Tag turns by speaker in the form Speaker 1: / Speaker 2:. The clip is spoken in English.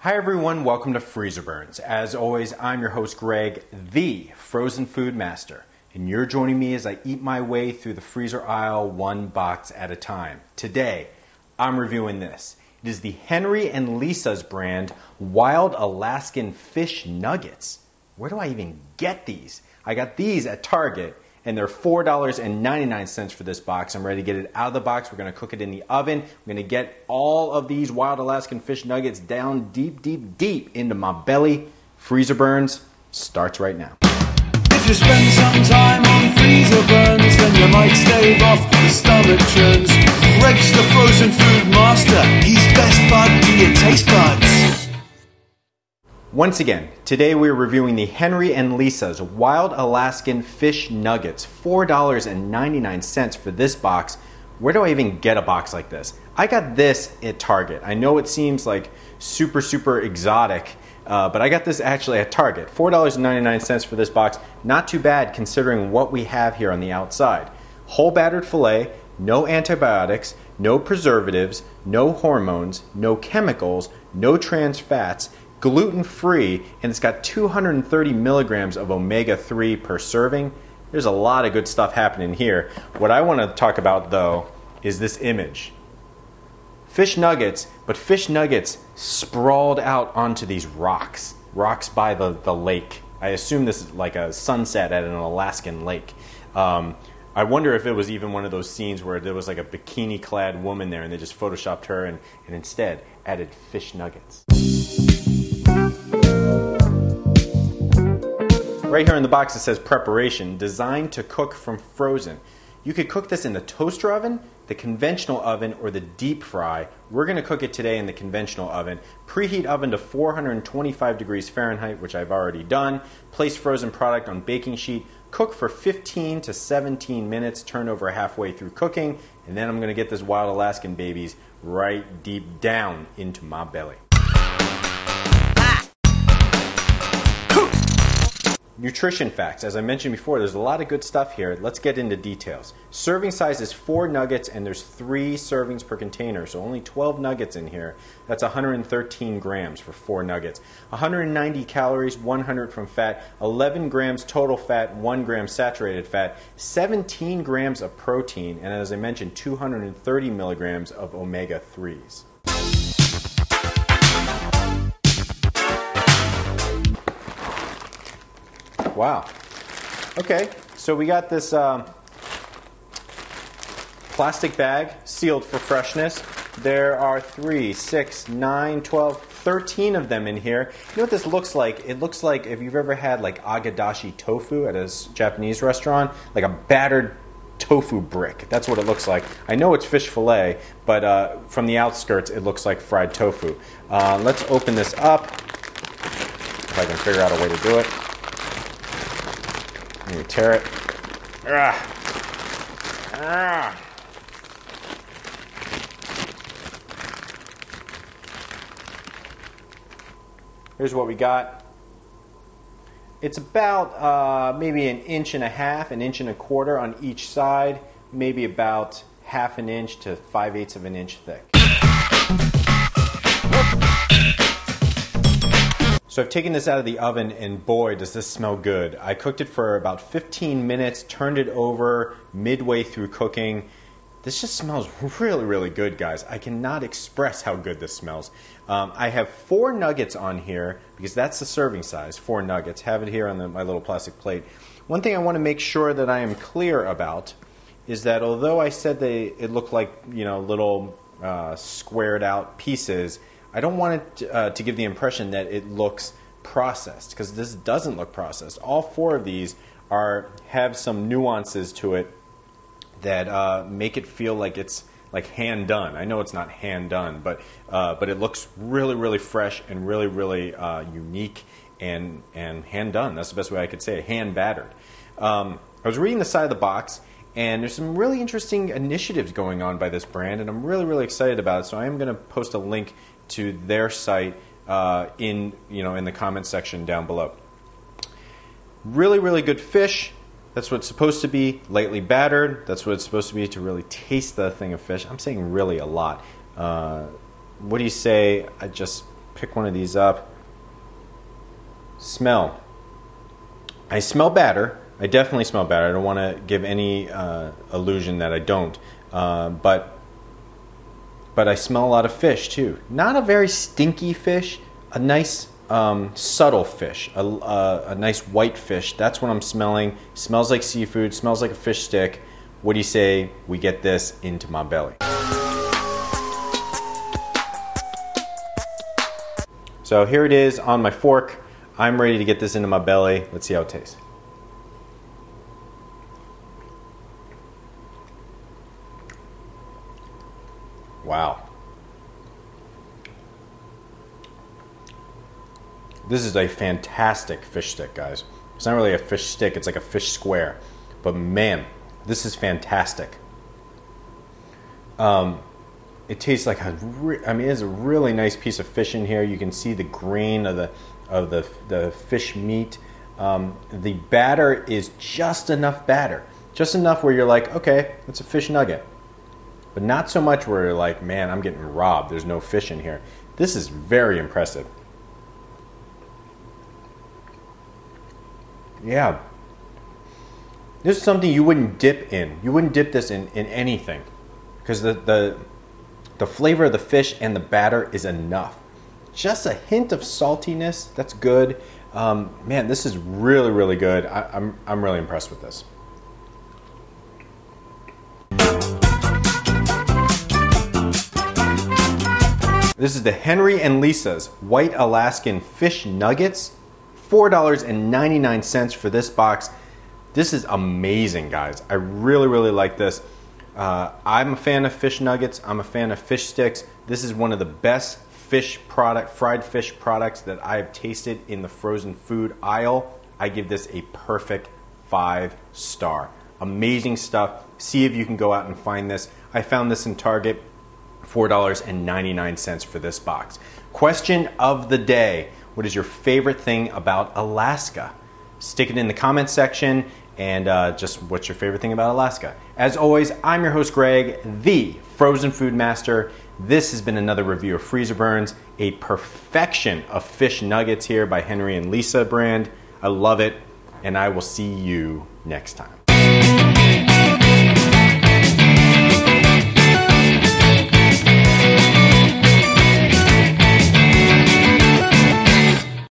Speaker 1: Hi everyone, welcome to Freezer Burns. As always, I'm your host Greg, the frozen food master, and you're joining me as I eat my way through the freezer aisle one box at a time. Today, I'm reviewing this. It is the Henry and Lisa's brand Wild Alaskan Fish Nuggets. Where do I even get these? I got these at Target, and they're $4.99 for this box. I'm ready to get it out of the box. We're going to cook it in the oven. I'm going to get all of these Wild Alaskan Fish Nuggets down deep, deep, deep into my belly. Freezer Burns starts right now.
Speaker 2: If you spend some time on Freezer Burns, then you might stave off the stomach churns. Greg's the frozen food master. He's best bud to your taste buds.
Speaker 1: Once again, today we're reviewing the Henry and Lisa's Wild Alaskan Fish Nuggets. $4.99 for this box. Where do I even get a box like this? I got this at Target. I know it seems like super exotic, but I got this actually at Target. $4.99 for this box. Not too bad considering what we have here on the outside. Whole battered filet, no antibiotics, no preservatives, no hormones, no chemicals, no trans fats, gluten-free, and it's got 230 milligrams of omega-3 per serving. There's a lot of good stuff happening here. What I want to talk about, though, is this image. Fish nuggets, but fish nuggets sprawled out onto these rocks by the lake. I assume this is like a sunset at an Alaskan lake. I wonder if it was even one of those scenes where there was like a bikini-clad woman there and they just photoshopped her and instead added fish nuggets. Right here in the box it says preparation, designed to cook from frozen. You could cook this in the toaster oven, the conventional oven, or the deep fry. We're going to cook it today in the conventional oven. Preheat oven to 425 degrees Fahrenheit, which I've already done. Place frozen product on baking sheet. Cook for 15 to 17 minutes, turn over halfway through cooking, and then I'm going to get this Wild Alaskan babies right deep down into my belly. Nutrition facts. As I mentioned before, there's a lot of good stuff here. Let's get into details. Serving size is 4 nuggets and there's 3 servings per container, so only 12 nuggets in here. That's 113 grams for 4 nuggets. 190 calories, 100 from fat, 11 grams total fat, 1 gram saturated fat, 17 grams of protein, and as I mentioned, 230 milligrams of omega-3s. Wow. Okay, so we got this plastic bag sealed for freshness. There are 3, 6, 9, 12, 13 of them in here. You know what this looks like? It looks like if you've ever had like agadashi tofu at a Japanese restaurant, like a battered tofu brick. That's what it looks like. I know it's fish fillet, but from the outskirts it looks like fried tofu. Let's open this up, if I can figure out a way to do it. Let me tear it. Here's what we got. It's about maybe 1.5 inches, 1.25 inches on each side, maybe about 1/2 inch to 5/8 of an inch thick. So I've taken this out of the oven and boy does this smell good. I cooked it for about 15 minutes, turned it over midway through cooking. This just smells really good, guys. I cannot express how good this smells. I have 4 nuggets on here because that's the serving size, 4 nuggets. Have it here on my little plastic plate. One thing I want to make sure that I am clear about is that although I said it looked like, you know, little squared out pieces, I don't want it to give the impression that it looks processed, because this doesn't look processed. All 4 of these have some nuances to it that make it feel like it's like hand done. I know it's not hand done, but it looks really fresh and really unique and hand done. That's the best way I could say it. Hand battered. I was reading the side of the box, and there's some really interesting initiatives going on by this brand, and I'm really excited about it. So I am going to post a link to their site in the comment section down below. Really good fish. That's what it's supposed to be. Lightly battered. That's what it's supposed to be to really taste the thing of fish. I'm saying really a lot. What do you say? I just pick one of these up. Smell. I smell batter. I definitely smell batter. I don't want to give any illusion that I don't. But I smell a lot of fish too. Not a very stinky fish. A nice subtle fish. A nice white fish. That's what I'm smelling. Smells like seafood. Smells like a fish stick. What do you say we get this into my belly? So here it is on my fork. I'm ready to get this into my belly. Let's see how it tastes. Wow. This is a fantastic fish stick, guys. It's not really a fish stick, it's like a fish square. But man, this is fantastic. It tastes like it's a really nice piece of fish in here. You can see the grain of the fish meat. The batter is just enough batter. Just enough where you're like, okay, it's a fish nugget. But not so much where you're like, man, I'm getting robbed. There's no fish in here. This is very impressive. Yeah. This is something you wouldn't dip in. You wouldn't dip this in anything. Because the flavor of the fish and the batter is enough. Just a hint of saltiness. That's good. Man, this is really, really good. I'm really impressed with this. This is the Henry and Lisa's White Alaskan Fish Nuggets. $4.99 for this box. This is amazing, guys. I really, really like this. I'm a fan of fish nuggets. I'm a fan of fish sticks. This is one of the best fried fish products that I've tasted in the frozen food aisle. I give this a perfect 5-star. Amazing stuff. See if you can go out and find this. I found this in Target. $4.99 for this box. Question of the day. What is your favorite thing about Alaska? Stick it in the comment section, and just what's your favorite thing about Alaska? As always, I'm your host Greg, the Frozen Food Master. This has been another review of Freezer Burns, a perfection of fish nuggets here by Henry and Lisa brand. I love it, and I will see you next time.